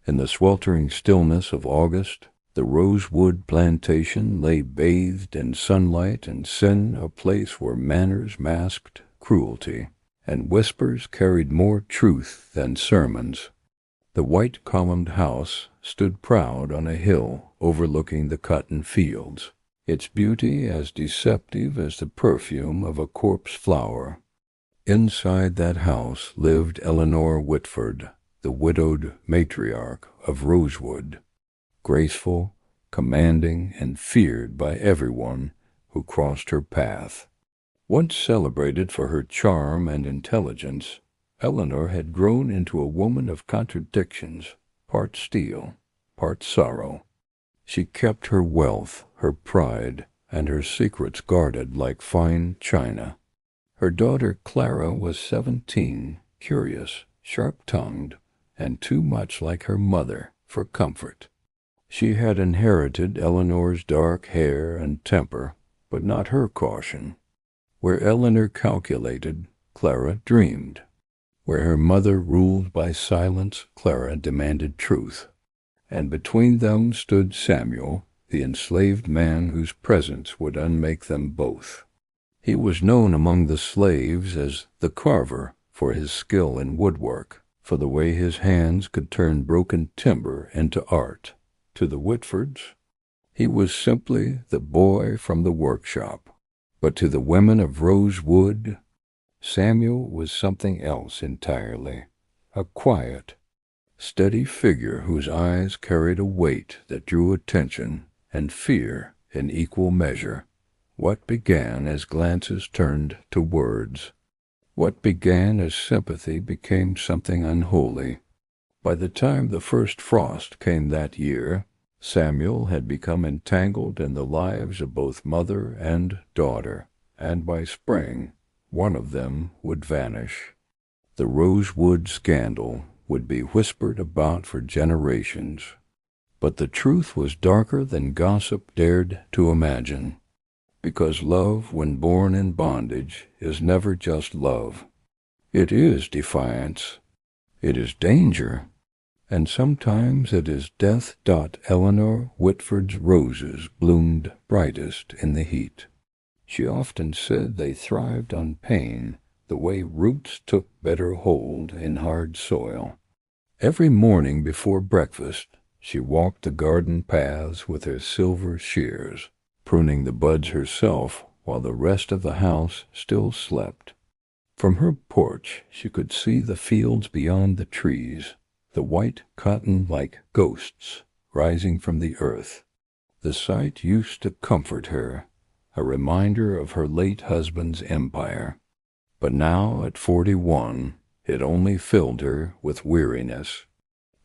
In the sweltering stillness of August, the rosewood plantation lay bathed in sunlight and sin, a place where manners masked cruelty, and whispers carried more truth than sermons. The white-columned house stood proud on a hill overlooking the cotton fields, its beauty as deceptive as the perfume of a corpse flower. Inside that house lived Eleanor Whitford, the widowed matriarch of Rosewood, graceful, commanding, and feared by everyone who crossed her path. Once celebrated for her charm and intelligence, Eleanor had grown into a woman of contradictions, part steel, part sorrow. She kept her wealth, her pride, and her secrets guarded like fine china. Her daughter Clara was 17, curious, sharp-tongued, and too much like her mother for comfort. She had inherited Eleanor's dark hair and temper, but not her caution. Where Eleanor calculated, Clara dreamed. Where her mother ruled by silence, Clara demanded truth. And between them stood Samuel, the enslaved man whose presence would unmake them both. He was known among the slaves as the carver for his skill in woodwork, for the way his hands could turn broken timber into art. To the Whitfords, he was simply the boy from the workshop. But to the women of Rosewood, Samuel was something else entirely, a quiet, steady figure whose eyes carried a weight that drew attention and fear in equal measure. What began as glances turned to words. What began as sympathy became something unholy. By the time the first frost came that year, Samuel had become entangled in the lives of both mother and daughter, and by spring, one of them would vanish. The Rosewood scandal would be whispered about for generations, but the truth was darker than gossip dared to imagine, because love, when born in bondage, is never just love. It is defiance, it is danger, and sometimes it is death. Eleanor Whitford's roses bloomed brightest in the heat. She often said they thrived on pain, the way roots took better hold in hard soil. Every morning before breakfast, she walked the garden paths with her silver shears, pruning the buds herself while the rest of the house still slept. From her porch she could see the fields beyond the trees, the white cotton like ghosts rising from the earth. The sight used to comfort her, a reminder of her late husband's empire. But now, at 41, it only filled her with weariness.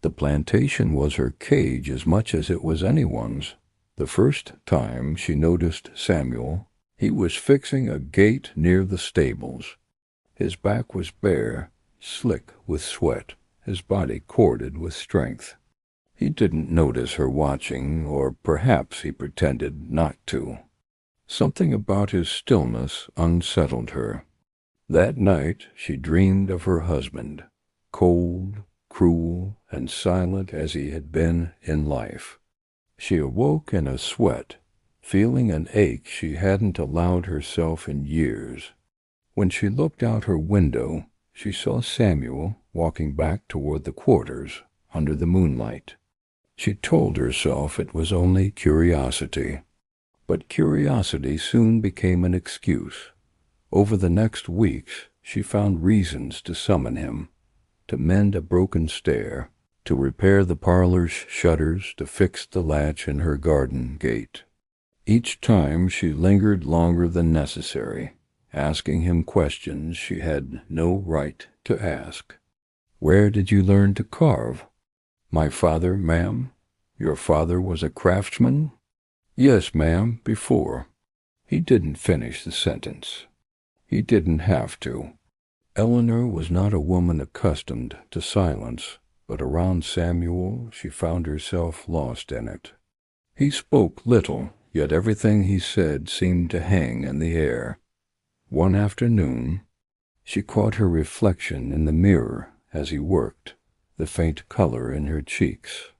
The plantation was her cage as much as it was anyone's. The first time she noticed Samuel, he was fixing a gate near the stables. His back was bare, slick with sweat, his body corded with strength. He didn't notice her watching, or perhaps he pretended not to. Something about his stillness unsettled her. That night she dreamed of her husband, cold, cruel, and silent as he had been in life. She awoke in a sweat, feeling an ache she hadn't allowed herself in years. When she looked out her window, she saw Samuel walking back toward the quarters under the moonlight. She told herself it was only curiosity. But curiosity soon became an excuse. Over the next weeks, she found reasons to summon him, to mend a broken stair, to repair the parlor's shutters, to fix the latch in her garden gate. Each time she lingered longer than necessary, asking him questions she had no right to ask. "Where did you learn to carve?" "My father, ma'am." "Your father was a craftsman?" "Yes, ma'am, before." He didn't finish the sentence. He didn't have to. Eleanor was not a woman accustomed to silence, but around Samuel she found herself lost in it. He spoke little, yet everything he said seemed to hang in the air. One afternoon, she caught her reflection in the mirror as he worked, the faint color in her cheeks,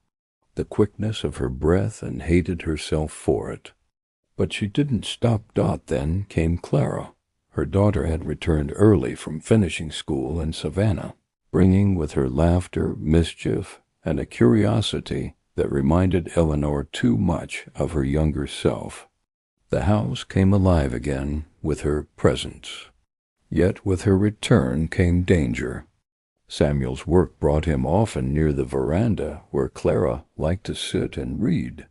the quickness of her breath, and hated herself for it. But she didn't stop. Then came Clara. Her daughter had returned early from finishing school in Savannah, bringing with her laughter, mischief, and a curiosity that reminded Eleanor too much of her younger self. The house came alive again with her presence. Yet with her return came danger. Samuel's work brought him often near the veranda where Clara liked to sit and read.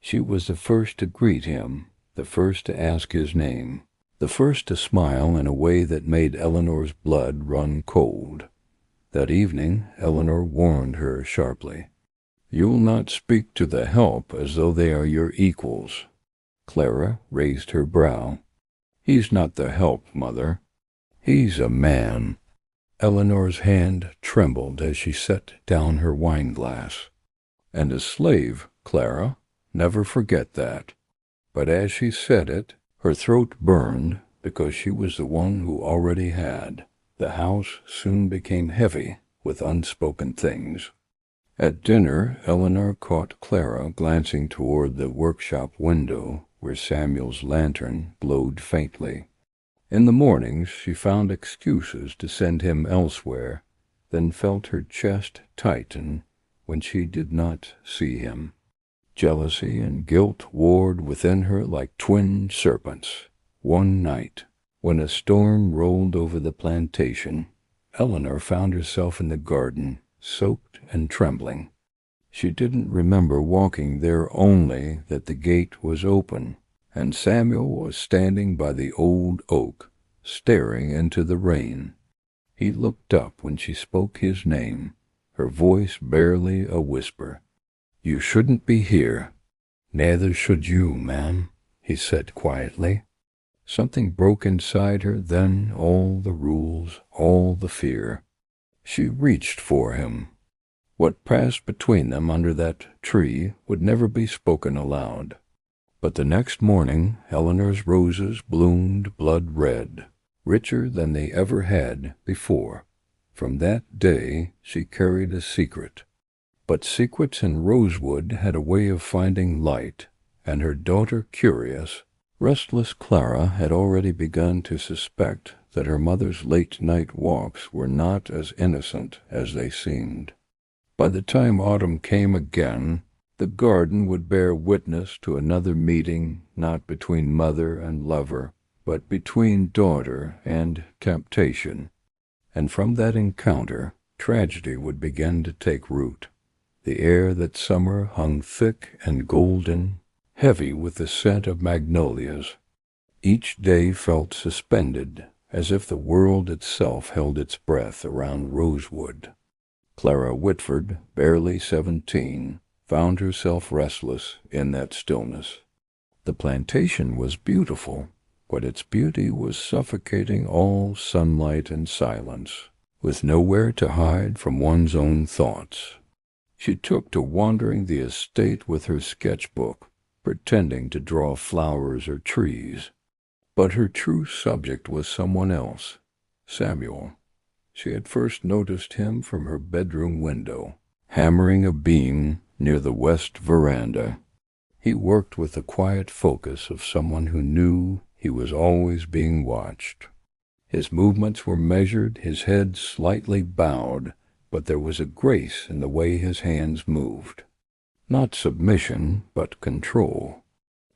She was the first to greet him, the first to ask his name, the first to smile in a way that made Eleanor's blood run cold. That evening, Eleanor warned her sharply. "You'll not speak to the help as though they are your equals." Clara raised her brow. "He's not the help, Mother. He's a man." Eleanor's hand trembled as she set down her wine-glass. "And a slave, Clara. Never forget that." But as she said it, her throat burned because she was the one who already had. The house soon became heavy with unspoken things. At dinner, Eleanor caught Clara glancing toward the workshop window where Samuel's lantern glowed faintly. In the mornings she found excuses to send him elsewhere, then felt her chest tighten when she did not see him. Jealousy and guilt warred within her like twin serpents. One night, when a storm rolled over the plantation, Eleanor found herself in the garden, soaked and trembling. She didn't remember walking there, only that the gate was open, and Samuel was standing by the old oak, staring into the rain. He looked up when she spoke his name, her voice barely a whisper. "You shouldn't be here." "Neither should you, ma'am," he said quietly. Something broke inside her then, all the rules, all the fear. She reached for him. What passed between them under that tree would never be spoken aloud. But the next morning Eleanor's roses bloomed blood-red, richer than they ever had before. From that day she carried a secret. But secrets in Rosewood had a way of finding light, and her daughter, curious, restless Clara, had already begun to suspect that her mother's late-night walks were not as innocent as they seemed. By the time autumn came again, the garden would bear witness to another meeting, not between mother and lover, but between daughter and temptation. And from that encounter, tragedy would begin to take root. The air that summer hung thick and golden, heavy with the scent of magnolias. Each day felt suspended, as if the world itself held its breath around Rosewood. Clara Whitford, barely 17, found herself restless in that stillness. The plantation was beautiful, but its beauty was suffocating all sunlight and silence, with nowhere to hide from one's own thoughts. She took to wandering the estate with her sketchbook, pretending to draw flowers or trees. But her true subject was someone else, Samuel. She had first noticed him from her bedroom window, hammering a beam near the west veranda. He worked with the quiet focus of someone who knew he was always being watched. His movements were measured, his head slightly bowed, but there was a grace in the way his hands moved. Not submission, but control.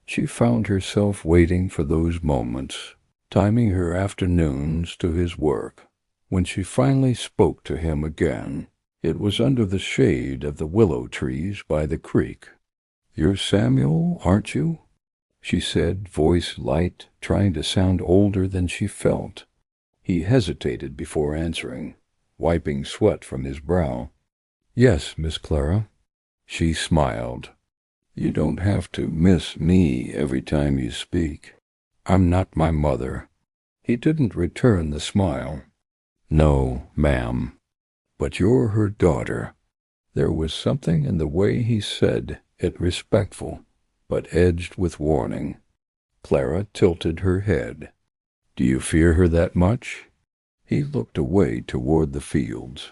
She found herself waiting for those moments, timing her afternoons to his work. When she finally spoke to him again, it was under the shade of the willow trees by the creek. "You're Samuel, aren't you?" she said, voice light, trying to sound older than she felt. He hesitated before answering, wiping sweat from his brow. "Yes, Miss Clara." She smiled. "You don't have to miss me every time you speak. I'm not my mother." He didn't return the smile. "No, ma'am. But you're her daughter." There was something in the way he said it respectful, but edged with warning. Clara tilted her head. "Do you fear her that much?" He looked away toward the fields.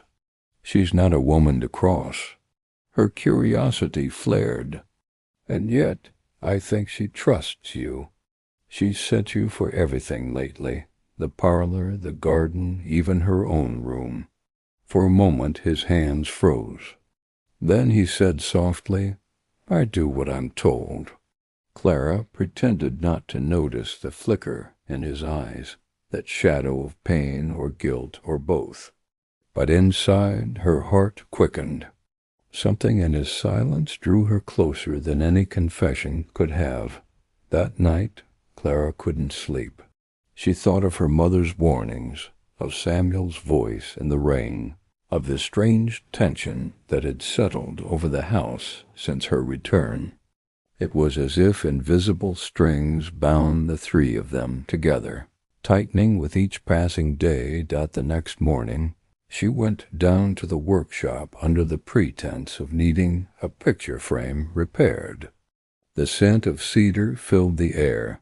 She's not a woman to cross. Her curiosity flared. And yet, I think she trusts you. She's sent you for everything lately. The parlor, the garden, even her own room. For a moment his hands froze. Then he said softly, I do what I'm told. Clara pretended not to notice the flicker in his eyes, that shadow of pain or guilt or both. But inside her heart quickened. Something in his silence drew her closer than any confession could have. That night, Clara couldn't sleep. She thought of her mother's warnings, of Samuel's voice in the rain, of the strange tension that had settled over the house since her return. It was as if invisible strings bound the three of them together, tightening with each passing day. The next morning, she went down to the workshop under the pretense of needing a picture frame repaired. The scent of cedar filled the air.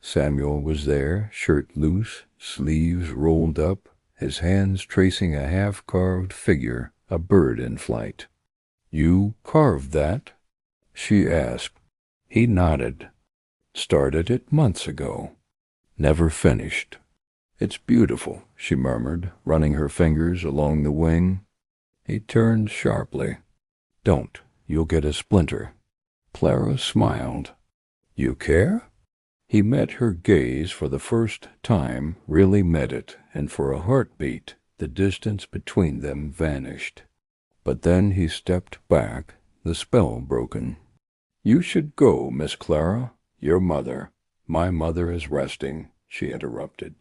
Samuel was there, shirt loose, sleeves rolled up, his hands tracing a half-carved figure, a bird in flight. You carved that? She asked. He nodded. Started it months ago. Never finished. It's beautiful, she murmured, running her fingers along the wing. He turned sharply. Don't. You'll get a splinter. Clara smiled. You care? He met her gaze for the first time, really met it, and for a heartbeat, the distance between them vanished. But then he stepped back, the spell broken. You should go, Miss Clara. Your mother. My mother is resting, she interrupted.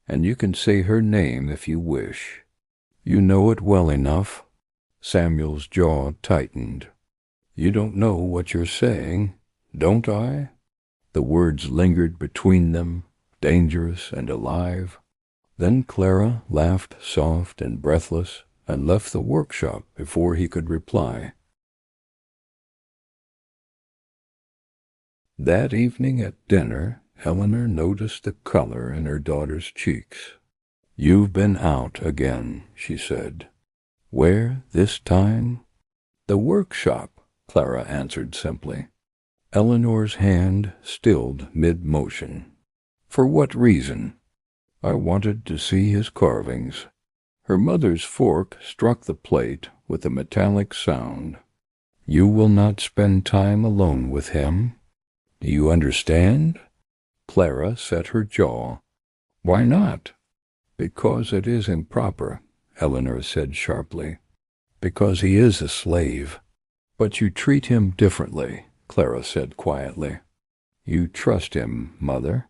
And you can say her name if you wish. You know it well enough. Samuel's jaw tightened. You don't know what you're saying, don't I? The words lingered between them, dangerous and alive. Then Clara laughed soft and breathless and left the workshop before he could reply. That evening at dinner, Eleanor noticed the color in her daughter's cheeks. You've been out again, she said. Where this time? The workshop, Clara answered simply. Eleanor's hand stilled mid-motion. For what reason? I wanted to see his carvings. Her mother's fork struck the plate with a metallic sound. You will not spend time alone with him? Do you understand? Clara set her jaw. Why not? Because it is improper, Eleanor said sharply. Because he is a slave. But you treat him differently, Clara said quietly. You trust him, Mother.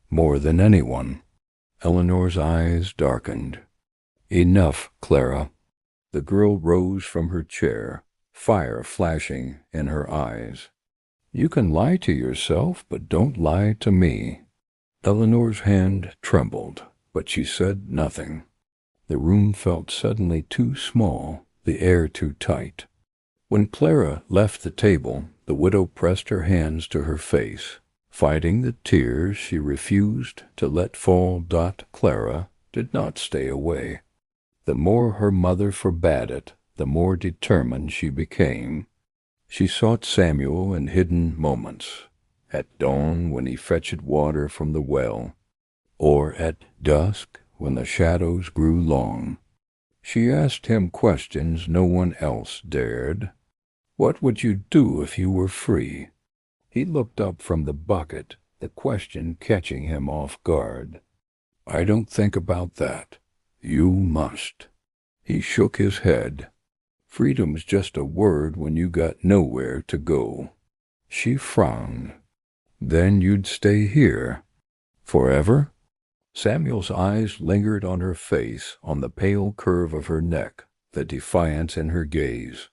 More than anyone. Eleanor's eyes darkened. Enough, Clara. The girl rose from her chair, fire flashing in her eyes. You can lie to yourself, but don't lie to me. Eleanor's hand trembled, but she said nothing. The room felt suddenly too small, the air too tight. When Clara left the table, the widow pressed her hands to her face. Fighting the tears she refused to let fall. Clara did not stay away. The more her mother forbade it, the more determined she became. She sought Samuel in hidden moments, at dawn when he fetched water from the well, or at dusk when the shadows grew long. She asked him questions no one else dared. What would you do if you were free? He looked up from the bucket, the question catching him off guard. I don't think about that. You must. He shook his head. Freedom's just a word when you got nowhere to go. She frowned. Then you'd stay here. Forever? Samuel's eyes lingered on her face, on the pale curve of her neck, the defiance in her gaze.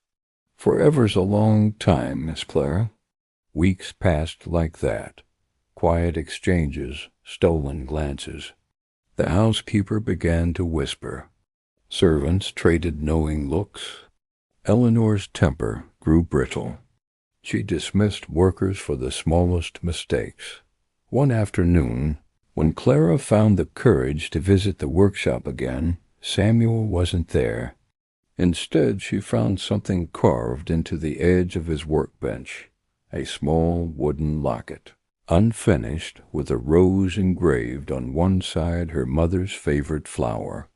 Forever's a long time, Miss Clara. Weeks passed like that. Quiet exchanges, stolen glances. The housekeeper began to whisper. Servants traded knowing looks. Eleanor's temper grew brittle. She dismissed workers for the smallest mistakes. One afternoon, when Clara found the courage to visit the workshop again, Samuel wasn't there. Instead, she found something carved into the edge of his workbench, a small wooden locket, unfinished, with a rose engraved on one side her mother's favorite flower.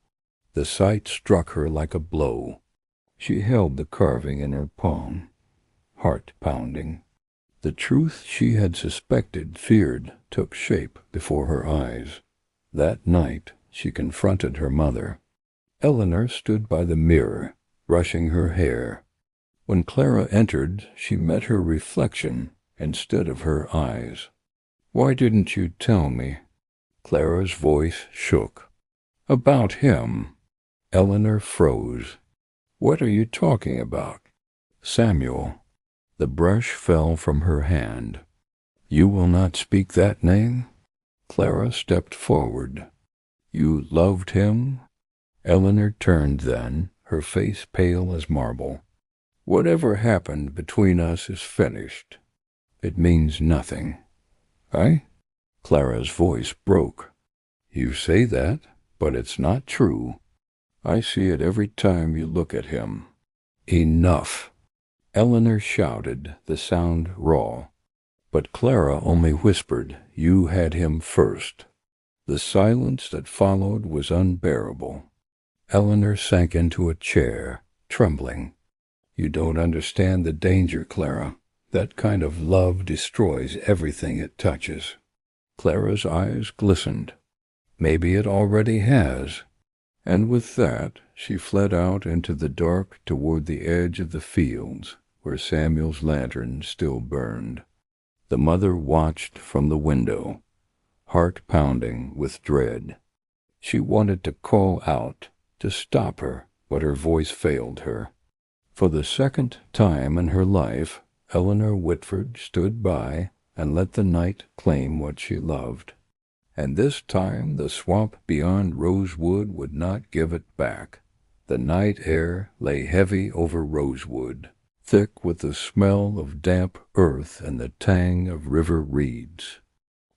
The sight struck her like a blow. She held the carving in her palm, heart pounding. The truth she had suspected, feared, took shape before her eyes. That night she confronted her mother. Eleanor stood by the mirror, brushing her hair. When Clara entered, she met her reflection instead of her eyes. "Why didn't you tell me?" Clara's voice shook. "About him." Eleanor froze. "What are you talking about?" "Samuel." The brush fell from her hand. "You will not speak that name?" Clara stepped forward. "You loved him?" Eleanor turned then, her face pale as marble. "Whatever happened between us is finished. It means nothing." "Eh?" Clara's voice broke. "You say that, but it's not true. I see it every time you look at him." "Enough!" Eleanor shouted, the sound raw. But Clara only whispered, "You had him first." The silence that followed was unbearable. Eleanor sank into a chair, trembling. "You don't understand the danger, Clara. That kind of love destroys everything it touches." Clara's eyes glistened. "Maybe it already has." And with that, she fled out into the dark toward the edge of the fields, where Samuel's lantern still burned. The mother watched from the window, heart pounding with dread. She wanted to call out, to stop her, but her voice failed her. For the second time in her life, Eleanor Whitford stood by and let the night claim what she loved. And this time the swamp beyond Rosewood would not give it back. The night air lay heavy over Rosewood, thick with the smell of damp earth and the tang of river reeds.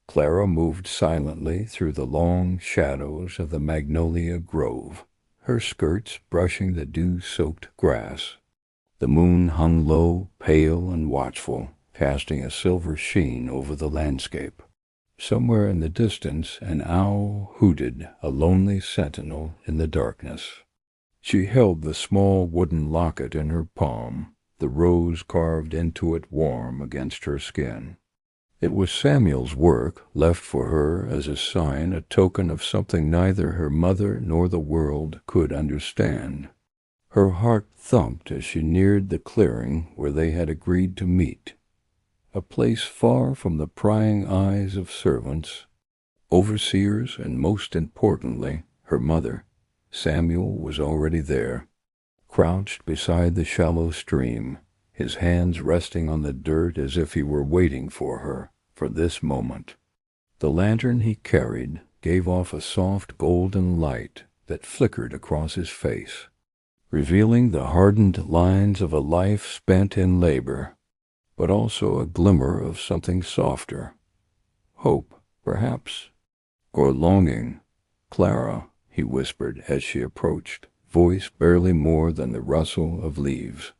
Clara moved silently through the long shadows of the magnolia grove, her skirts brushing the dew-soaked grass. The moon hung low, pale and watchful, casting a silver sheen over the landscape. Somewhere in the distance an owl hooted, a lonely sentinel in the darkness. She held the small wooden locket in her palm, the rose carved into it warm against her skin. It was Samuel's work, left for her as a sign, a token of something neither her mother nor the world could understand. Her heart thumped as she neared the clearing where they had agreed to meet, a place far from the prying eyes of servants, overseers, and most importantly, her mother. Samuel was already there, crouched beside the shallow stream, his hands resting on the dirt as if he were waiting for her, for this moment. The lantern he carried gave off a soft golden light that flickered across his face, revealing the hardened lines of a life spent in labor, but also a glimmer of something softer. Hope, perhaps, or longing. "Clara," he whispered as she approached, voice barely more than the rustle of leaves.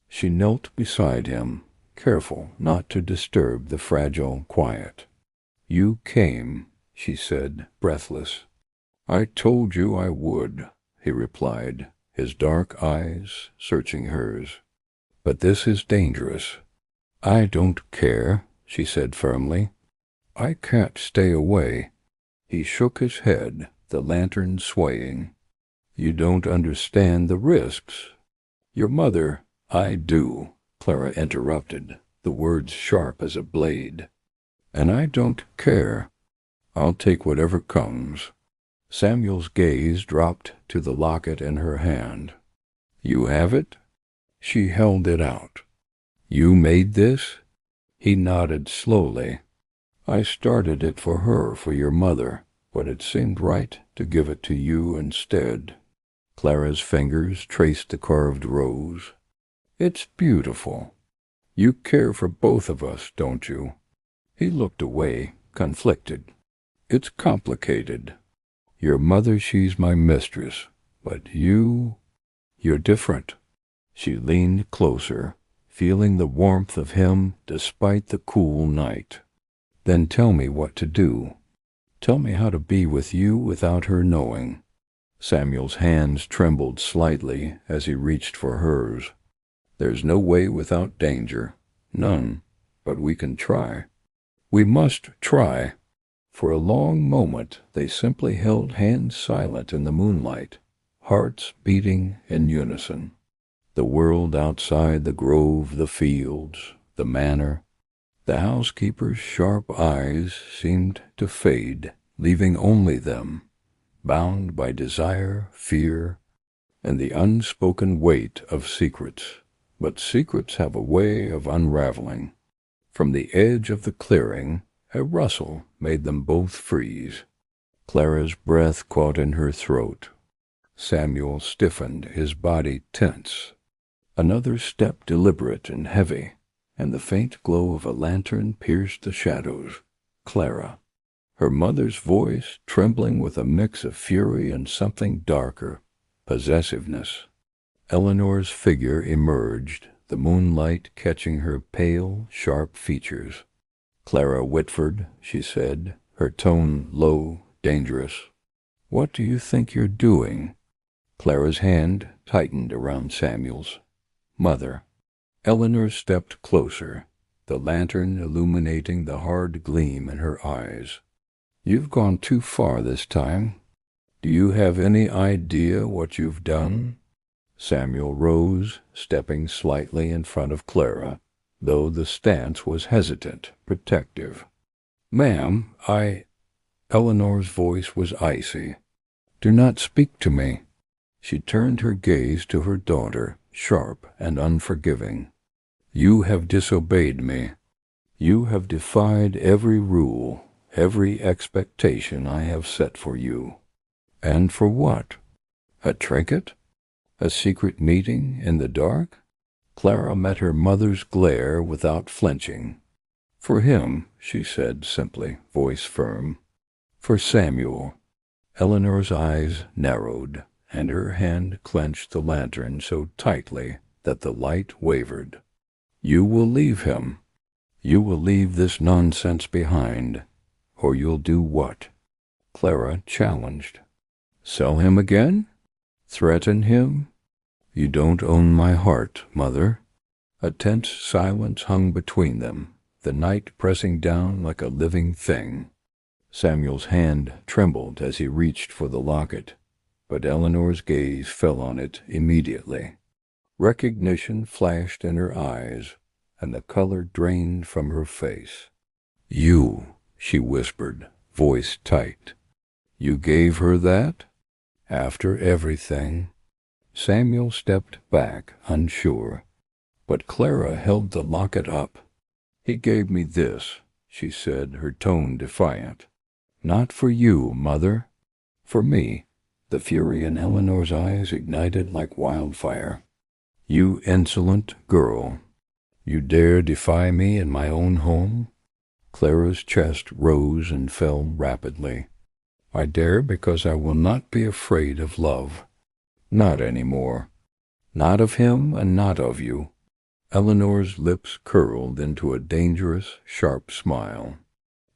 She knelt beside him, careful not to disturb the fragile quiet. "You came," she said, breathless. "I told you I would," he replied, his dark eyes searching hers. "But this is dangerous." "I don't care," she said firmly. "I can't stay away." He shook his head, the lantern swaying. "You don't understand the risks. Your mother—" "I do," Clara interrupted, the words sharp as a blade. "And I don't care. I'll take whatever comes." Samuel's gaze dropped to the locket in her hand. "You have it?" She held it out. "You made this?" He nodded slowly. "I started it for her, for your mother, but it seemed right to give it to you instead." Clara's fingers traced the carved rose. "It's beautiful. You care for both of us, don't you?" He looked away, conflicted. "It's complicated. Your mother, she's my mistress, but you You're different." She leaned closer, feeling the warmth of him despite the cool night. "Then tell me what to do. Tell me how to be with you without her knowing." Samuel's hands trembled slightly as he reached for hers. "There's no way without danger. None. But we can try. We must try." For a long moment they simply held hands silent in the moonlight, hearts beating in unison. The world outside, the grove, the fields, the manor, the housekeeper's sharp eyes seemed to fade, leaving only them, bound by desire, fear, and the unspoken weight of secrets. But secrets have a way of unraveling. From the edge of the clearing, a rustle made them both freeze. Clara's breath caught in her throat. Samuel stiffened, his body tense. Another step deliberate and heavy, and the faint glow of a lantern pierced the shadows. Clara. Her mother's voice trembling with a mix of fury and something darker, possessiveness. Eleanor's figure emerged, the moonlight catching her pale, sharp features. "Clara Whitford," she said, her tone low, dangerous. "What do you think you're doing?" Clara's hand tightened around Samuel's. "Mother." Eleanor stepped closer, the lantern illuminating the hard gleam in her eyes. "You've gone too far this time. Do you have any idea what you've done?" Samuel rose, stepping slightly in front of Clara, though the stance was hesitant, protective. "Ma'am, Eleanor's voice was icy. "Do not speak to me." She turned her gaze to her daughter, sharp and unforgiving. "You have disobeyed me. You have defied every rule, every expectation I have set for you. And for what? A trinket? A secret meeting in the dark?" Clara met her mother's glare without flinching. "For him," she said simply, voice firm. "For Samuel." Eleanor's eyes narrowed, and her hand clenched the lantern so tightly that the light wavered. "You will leave him. You will leave this nonsense behind, or you'll do what?" Clara challenged. "Sell him again? Threaten him? You don't own my heart, Mother." A tense silence hung between them, the night pressing down like a living thing. Samuel's hand trembled as he reached for the locket, but Eleanor's gaze fell on it immediately. Recognition flashed in her eyes, and the color drained from her face. "You," she whispered, voice tight. "You gave her that? After everything?" Samuel stepped back, unsure, but Clara held the locket up. "He gave me this," she said, her tone defiant. "Not for you, Mother. For me." The fury in Eleanor's eyes ignited like wildfire. "You insolent girl. You dare defy me in my own home?" Clara's chest rose and fell rapidly. "I dare because I will not be afraid of love. Not any more. Not of him and not of you." Eleanor's lips curled into a dangerous, sharp smile.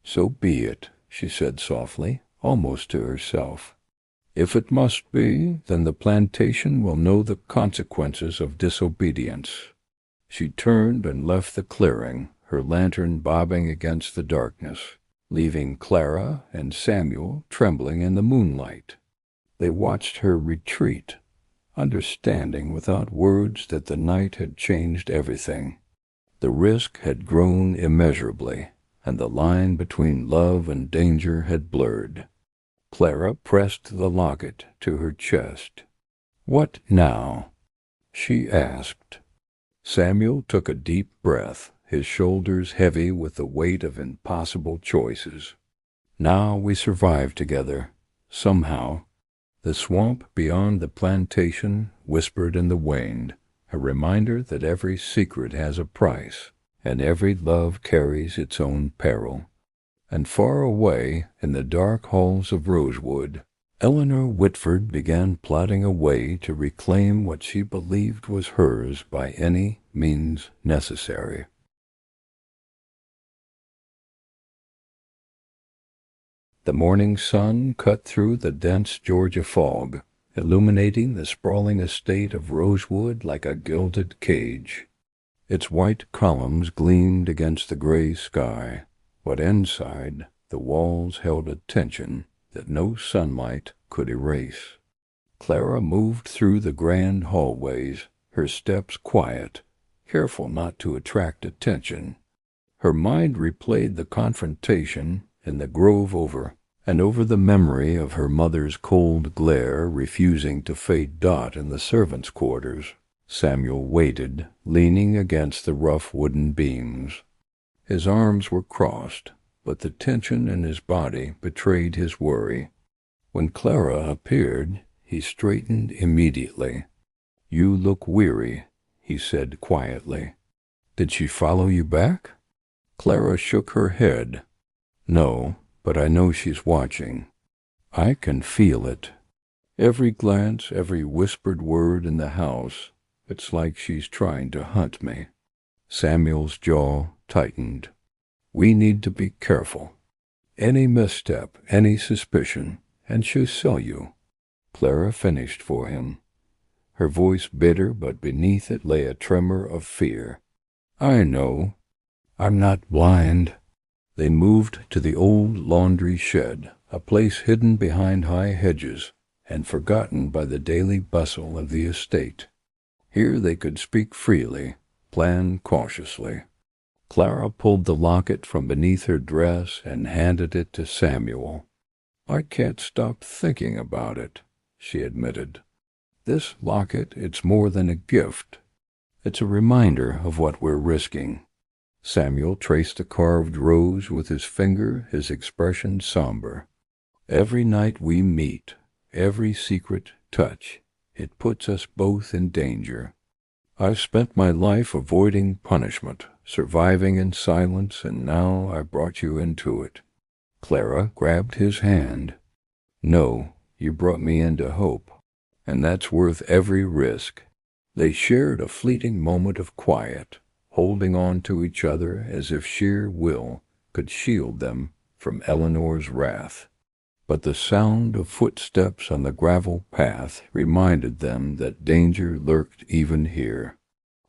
"So be it," she said softly, almost to herself. "If it must be, then the plantation will know the consequences of disobedience." She turned and left the clearing, her lantern bobbing against the darkness, leaving Clara and Samuel trembling in the moonlight. They watched her retreat, understanding without words that the night had changed everything. The risk had grown immeasurably, and the line between love and danger had blurred. Clara pressed the locket to her chest. "What now?" she asked. Samuel took a deep breath, his shoulders heavy with the weight of impossible choices. "Now we survive together, somehow." The swamp beyond the plantation whispered in the wind, a reminder that every secret has a price, and every love carries its own peril. And far away, in the dark halls of Rosewood, Eleanor Whitford began plotting a way to reclaim what she believed was hers by any means necessary. The morning sun cut through the dense Georgia fog, illuminating the sprawling estate of Rosewood like a gilded cage. Its white columns gleamed against the gray sky, but inside the walls held a tension that no sunlight could erase. Clara moved through the grand hallways, her steps quiet, careful not to attract attention. Her mind replayed the confrontation in the grove over the memory of her mother's cold glare refusing to fade Dot in the servants' quarters. Samuel waited, leaning against the rough wooden beams. His arms were crossed, but the tension in his body betrayed his worry. When Clara appeared, he straightened immediately. "You look weary," he said quietly. "Did she follow you back?" Clara shook her head. "No, but I know she's watching. I can feel it. Every glance, every whispered word in the house. It's like she's trying to hunt me." Samuel's jaw tightened. "We need to be careful. Any misstep, any suspicion, and she'll sell you." Clara finished for him. Her voice bitter, but beneath it lay a tremor of fear. "I know. I'm not blind." They moved to the old laundry shed, a place hidden behind high hedges and forgotten by the daily bustle of the estate. Here they could speak freely, plan cautiously. Clara pulled the locket from beneath her dress and handed it to Samuel. "I can't stop thinking about it," she admitted. "This locket, it's more than a gift. It's a reminder of what we're risking." Samuel traced a carved rose with his finger, his expression somber. "Every night we meet, every secret touch, it puts us both in danger. I've spent my life avoiding punishment, surviving in silence, and now I brought you into it." Clara grabbed his hand. "No, you brought me into hope, and that's worth every risk." They shared a fleeting moment of quiet, holding on to each other as if sheer will could shield them from Eleanor's wrath. But the sound of footsteps on the gravel path reminded them that danger lurked even here.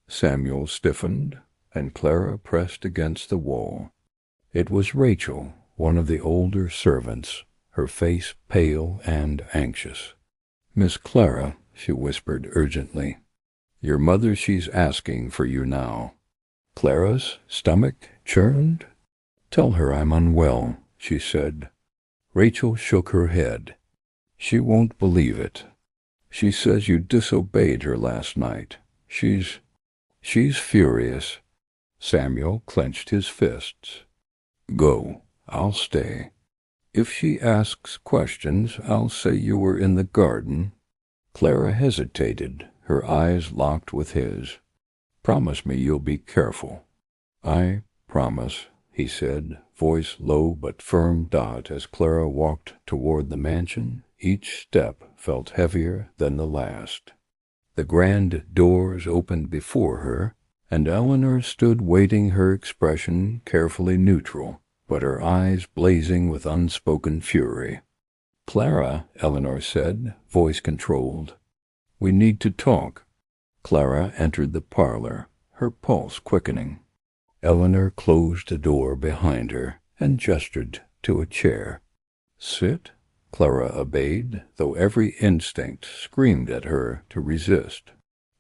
Samuel stiffened, and Clara pressed against the wall. It was Rachel, one of the older servants, her face pale and anxious. "Miss Clara," she whispered urgently, "your mother, she's asking for you now." Clara's stomach churned. "Tell her I'm unwell," she said. Rachel shook her head. "She won't believe it. She says you disobeyed her last night. She's furious." Samuel clenched his fists. "Go. I'll stay. If she asks questions, I'll say you were in the garden." Clara hesitated, her eyes locked with his. "Promise me you'll be careful." "I promise," he said, voice low but firm. As Clara walked toward the mansion, each step felt heavier than the last. The grand doors opened before her, and Eleanor stood waiting, her expression carefully neutral, but her eyes blazing with unspoken fury. "Clara," Eleanor said, voice controlled, "we need to talk." Clara entered the parlor, her pulse quickening. Eleanor closed the door behind her and gestured to a chair. "Sit," Clara obeyed, though every instinct screamed at her to resist.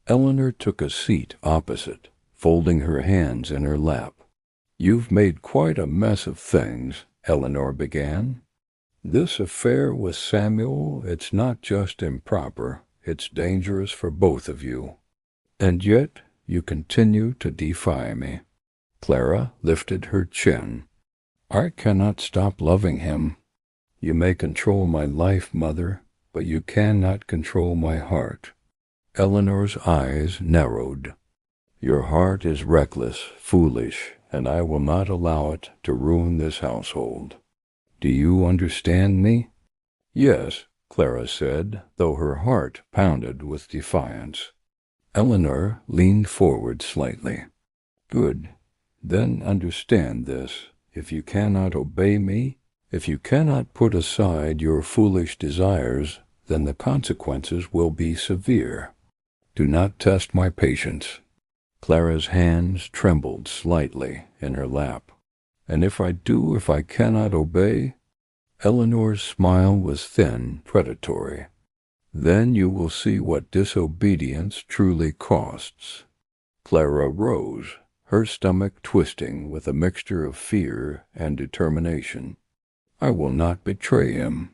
Eleanor took a seat opposite, folding her hands in her lap. "You've made quite a mess of things," Eleanor began. "This affair with Samuel, it's not just improper, it's dangerous for both of you. And yet you continue to defy me." Clara lifted her chin. "I cannot stop loving him. You may control my life, Mother, but you cannot control my heart." Eleanor's eyes narrowed. "Your heart is reckless, foolish, and I will not allow it to ruin this household. Do you understand me?" "Yes," Clara said, though her heart pounded with defiance. Eleanor leaned forward slightly. Good. Then understand this. If you cannot obey me, if you cannot put aside your foolish desires, then the consequences will be severe. Do not test my patience. Clara's hands trembled slightly in her lap. And if I cannot obey? Eleanor's smile was thin, predatory. Then you will see what disobedience truly costs. Clara rose, her stomach twisting with a mixture of fear and determination. I will not betray him.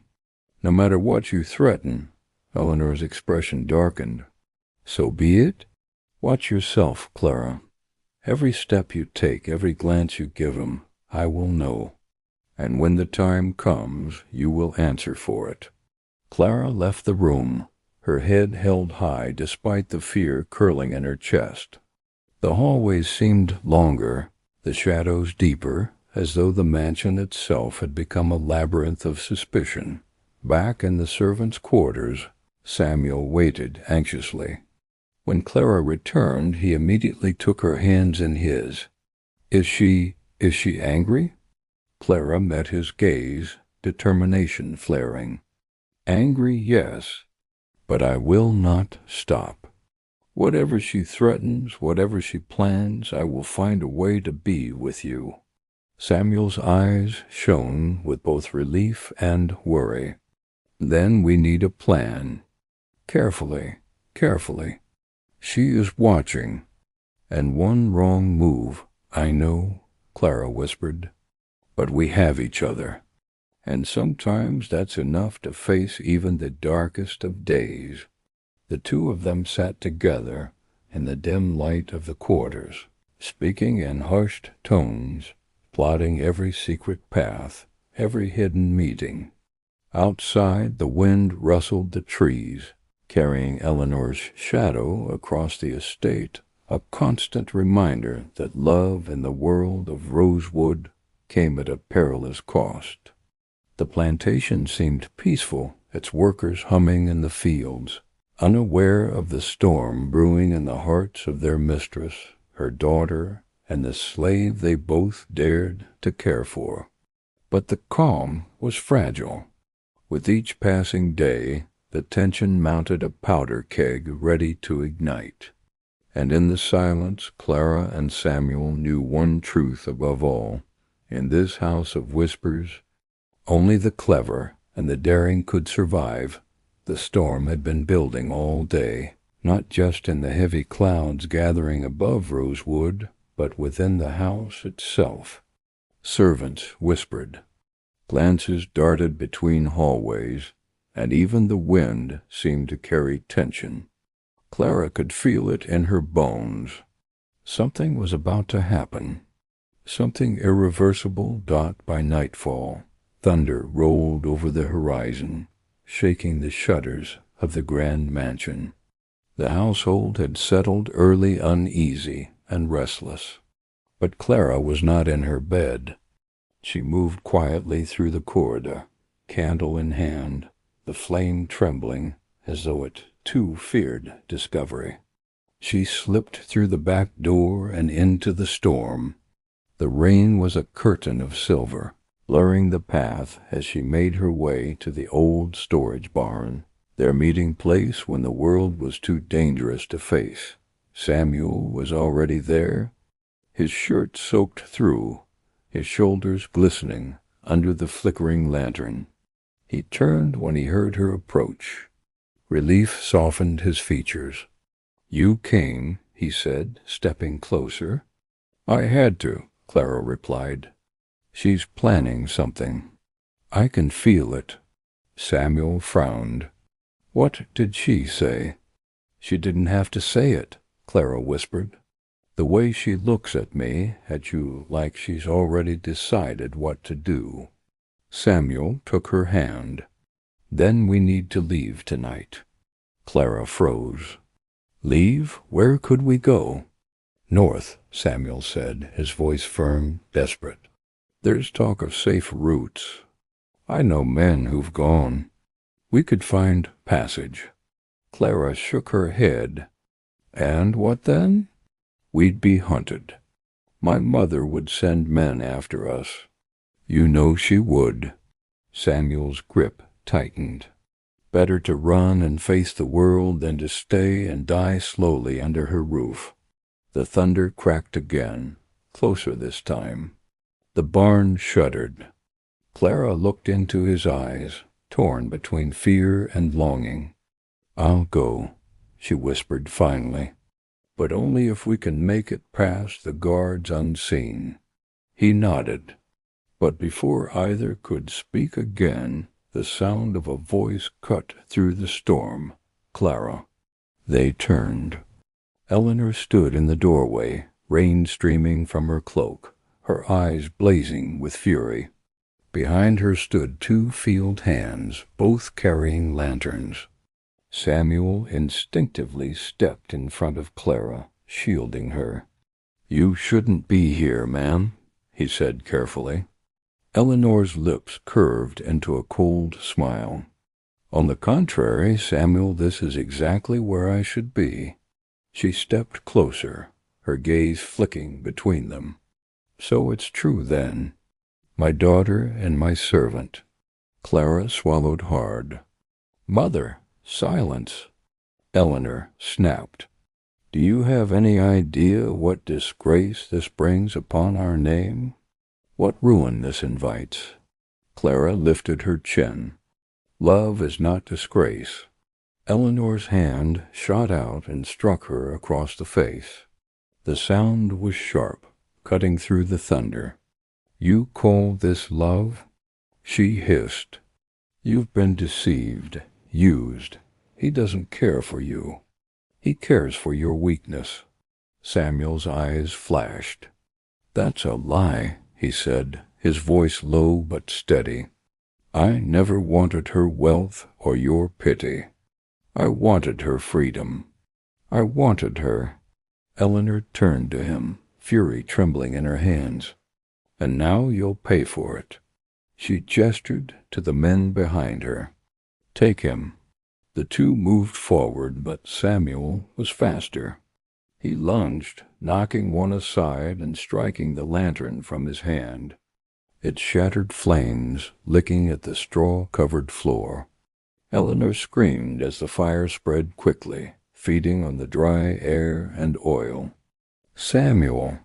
No matter what you threaten. Eleanor's expression darkened. So be it. Watch yourself, Clara. Every step you take, every glance you give him, I will know. And when the time comes, you will answer for it. Clara left the room, her head held high despite the fear curling in her chest. The hallways seemed longer, the shadows deeper, as though the mansion itself had become a labyrinth of suspicion. Back in the servants' quarters, Samuel waited anxiously. When Clara returned, he immediately took her hands in his. Is she angry? Clara met his gaze, determination flaring. Angry, yes, but I will not stop. Whatever she threatens, whatever she plans, I will find a way to be with you. Samuel's eyes shone with both relief and worry. Then we need a plan. Carefully, carefully. She is watching. And one wrong move, I know, Clara whispered. But we have each other. And sometimes that's enough to face even the darkest of days. The two of them sat together in the dim light of the quarters, speaking in hushed tones, plotting every secret path, every hidden meeting. Outside, the wind rustled the trees, carrying Eleanor's shadow across the estate, a constant reminder that love in the world of rosewood came at a perilous cost. The plantation seemed peaceful, its workers humming in the fields, unaware of the storm brewing in the hearts of their mistress, her daughter, and the slave they both dared to care for. But the calm was fragile. With each passing day, the tension mounted a powder keg ready to ignite. And in the silence, Clara and Samuel knew one truth above all. In this house of whispers, only the clever and the daring could survive. The storm had been building all day, not just in the heavy clouds gathering above Rosewood, but within the house itself. Servants whispered. Glances darted between hallways, and even the wind seemed to carry tension. Clara could feel it in her bones. Something was about to happen. Something irreversible. By nightfall, thunder rolled over the horizon, shaking the shutters of the grand mansion. The household had settled early uneasy and restless. But Clara was not in her bed. She moved quietly through the corridor, candle in hand, the flame trembling as though it too feared discovery. She slipped through the back door and into the storm. The rain was a curtain of silver, blurring the path as she made her way to the old storage barn, their meeting place when the world was too dangerous to face. Samuel was already there, his shirt soaked through, his shoulders glistening under the flickering lantern. He turned when he heard her approach. Relief softened his features. "You came," he said, stepping closer. "I had to," Clara replied. "She's planning something. I can feel it." Samuel frowned. "What did she say?" "She didn't have to say it," Clara whispered. "The way she looks at me, at you, like she's already decided what to do." Samuel took her hand. "Then we need to leave tonight." Clara froze. "Leave? Where could we go?" "North," Samuel said, his voice firm, desperate. "There's talk of safe routes. I know men who've gone." We could find passage. Clara shook her head. And what then? We'd be hunted. My mother would send men after us. You know she would. Samuel's grip tightened. Better to run and face the world than to stay and die slowly under her roof. The thunder cracked again, closer this time. The barn shuddered. Clara looked into his eyes, torn between fear and longing. I'll go, she whispered finally, but only if we can make it past the guards unseen. He nodded, but before either could speak again, the sound of a voice cut through the storm. Clara. They turned. Eleanor stood in the doorway, rain streaming from her cloak, her eyes blazing with fury. Behind her stood 2 field hands, both carrying lanterns. Samuel instinctively stepped in front of Clara, shielding her. You shouldn't be here, ma'am, he said carefully. Eleanor's lips curved into a cold smile. On the contrary, Samuel, this is exactly where I should be. She stepped closer, her gaze flicking between them. So it's true, then. My daughter and my servant. Clara swallowed hard. Mother, silence. Eleanor snapped. Do you have any idea what disgrace this brings upon our name? What ruin this invites? Clara lifted her chin. Love is not disgrace. Eleanor's hand shot out and struck her across the face. The sound was sharp, cutting through the thunder. You call this love? She hissed. You've been deceived, used. He doesn't care for you. He cares for your weakness. Samuel's eyes flashed. That's a lie, he said, his voice low but steady. I never wanted her wealth or your pity. I wanted her freedom. I wanted her. Eleanor turned to him, fury trembling in her hands. And now you'll pay for it. She gestured to the men behind her. Take him. The 2 moved forward, but Samuel was faster. He lunged, knocking one aside and striking the lantern from his hand. It shattered flames, licking at the straw-covered floor. Eleanor screamed as the fire spread quickly, feeding on the dry air and oil. Samuel,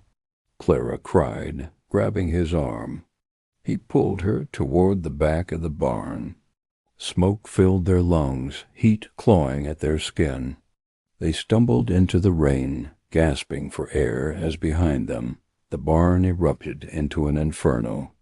Clara cried, grabbing his arm. He pulled her toward the back of the barn. Smoke filled their lungs, heat clawing at their skin. They stumbled into the rain, gasping for air as behind them the barn erupted into an inferno.